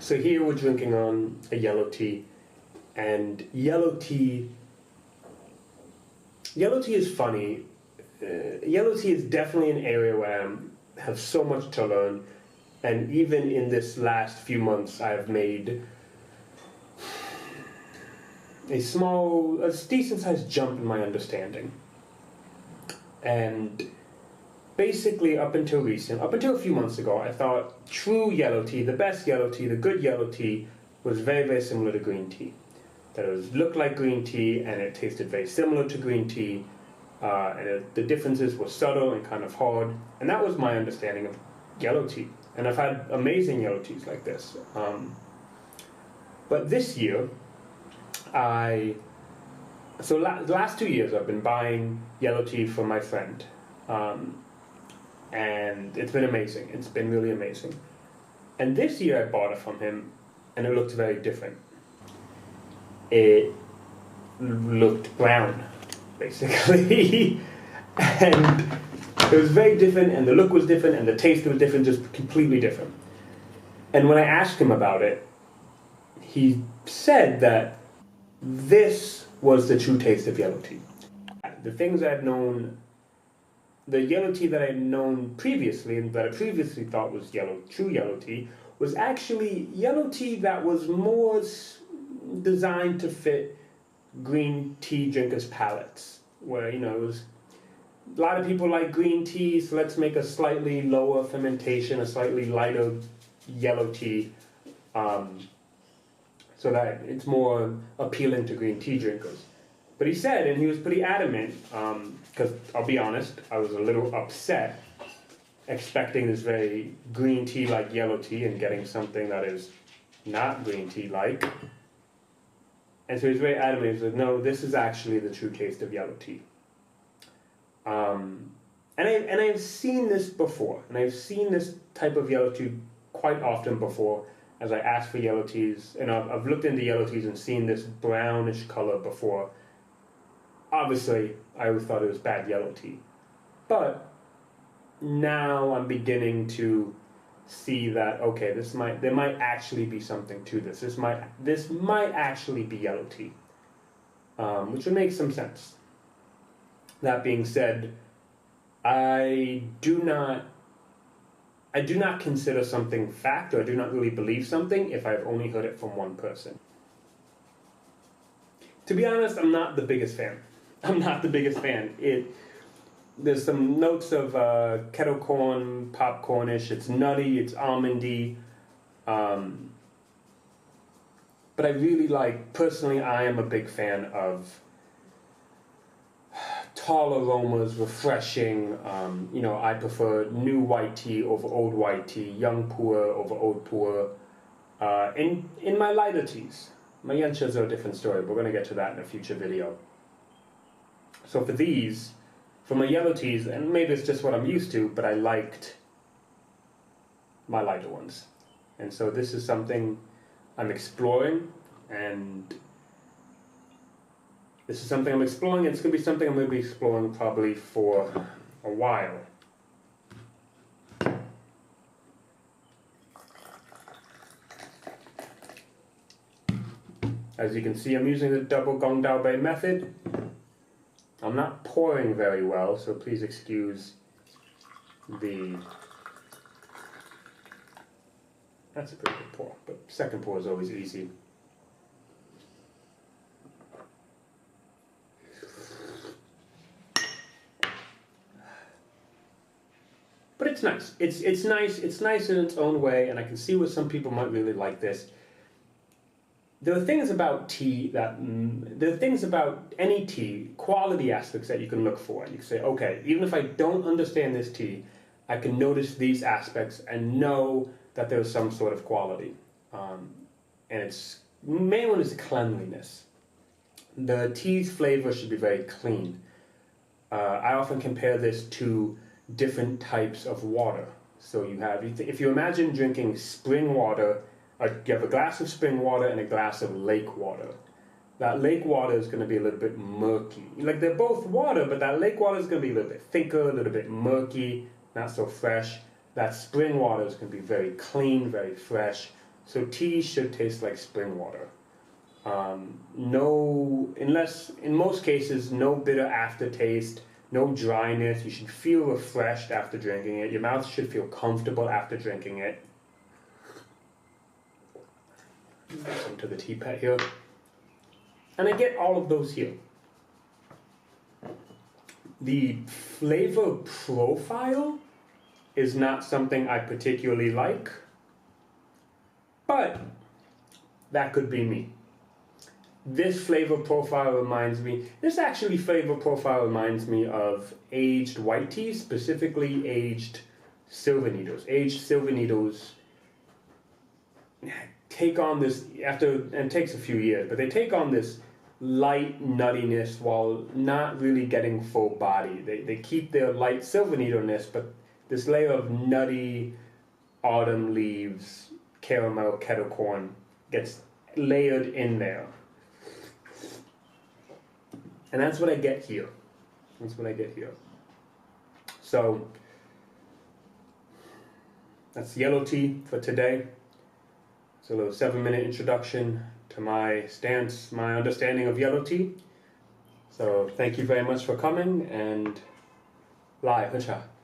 So here we're drinking on a yellow tea, and yellow tea is funny. Yellow tea is definitely an area where I have so much to learn, and even in this last few months I have made a decent sized jump in my understanding. And basically up until a few months ago, I thought true yellow tea, the best yellow tea, the good yellow tea, was very, very similar to green tea. That it looked like green tea and it tasted very similar to green tea, the differences were subtle and kind of hard, and that was my understanding of yellow tea. And I've had amazing yellow teas like this. But this year, the last 2 years I've been buying yellow tea from my friend. And it's been amazing. It's been really amazing. And this year I bought it from him, and it looked very different. It looked brown, basically. And it was very different, and the look was different, and the taste was different, just completely different. And when I asked him about it, he said that this was the true taste of yellow tea. The things I've known, the yellow tea that I had known previously, and that I previously thought was true yellow tea, was actually yellow tea that was more designed to fit green tea drinkers' palates. Where, it was, a lot of people like green tea, so let's make a slightly lower fermentation, a slightly lighter yellow tea, so that it's more appealing to green tea drinkers. But he said, and he was pretty adamant, because I'll be honest, I was a little upset expecting this very green tea-like yellow tea and getting something that is not green tea-like. And so he's very adamant. He said, no, this is actually the true taste of yellow tea. And I've seen this before, and I've seen this type of yellow tea quite often before as I ask for yellow teas, and I've looked into yellow teas and seen this brownish color before. Obviously, I always thought it was bad yellow tea. But now I'm beginning to see that, okay, there might actually be something to this. This might actually be yellow tea, which would make some sense. That being said, I do not consider something fact, or I do not really believe something if I've only heard it from one person. To be honest, I'm not the biggest fan. There's some notes of kettle corn, popcornish. It's nutty, it's almondy. But I really personally, I am a big fan of tall aromas, refreshing. I prefer new white tea over old white tea, young pu'er over old pu'er. In my lighter teas. My yanchas are a different story. We're going to get to that in a future video. So for my yellow teas, and maybe it's just what I'm used to, but I liked my lighter ones. And so this is something I'm exploring, and it's going to be something I'm going to be exploring probably for a while. As you can see, I'm using the double gong dao bei method. I'm not pouring very well, so please excuse that's a pretty good pour, but second pour is always easy. But it's nice. It's nice in its own way, and I can see where some people might really like this. There are things about any tea, quality aspects that you can look for. And you can say, okay, even if I don't understand this tea, I can notice these aspects and know that there's some sort of quality. And its main one is cleanliness. The tea's flavor should be very clean. I often compare this to different types of water. So if you imagine drinking spring water, you have a glass of spring water and a glass of lake water. That lake water is going to be a little bit murky. They're both water, but that lake water is going to be a little bit thicker, a little bit murky, not so fresh. That spring water is going to be very clean, very fresh, So tea should taste like spring water. In most cases, no bitter aftertaste, no dryness. You should feel refreshed after drinking it. Your mouth should feel comfortable after drinking it. Some to the tea pet here. And I get all of those here. The flavor profile is not something I particularly like, but that could be me. This flavor profile reminds me of aged white tea, specifically aged silver needles. Aged silver needles take on this, and it takes a few years, but they take on this light nuttiness while not really getting full body. They keep their light silver needleness, but this layer of nutty autumn leaves, caramel, kettle corn gets layered in there. And that's what I get here. So, that's yellow tea for today. It's a little 7-minute introduction to my stance, my understanding of yellow tea. So, thank you very much for coming, and 来喝茶。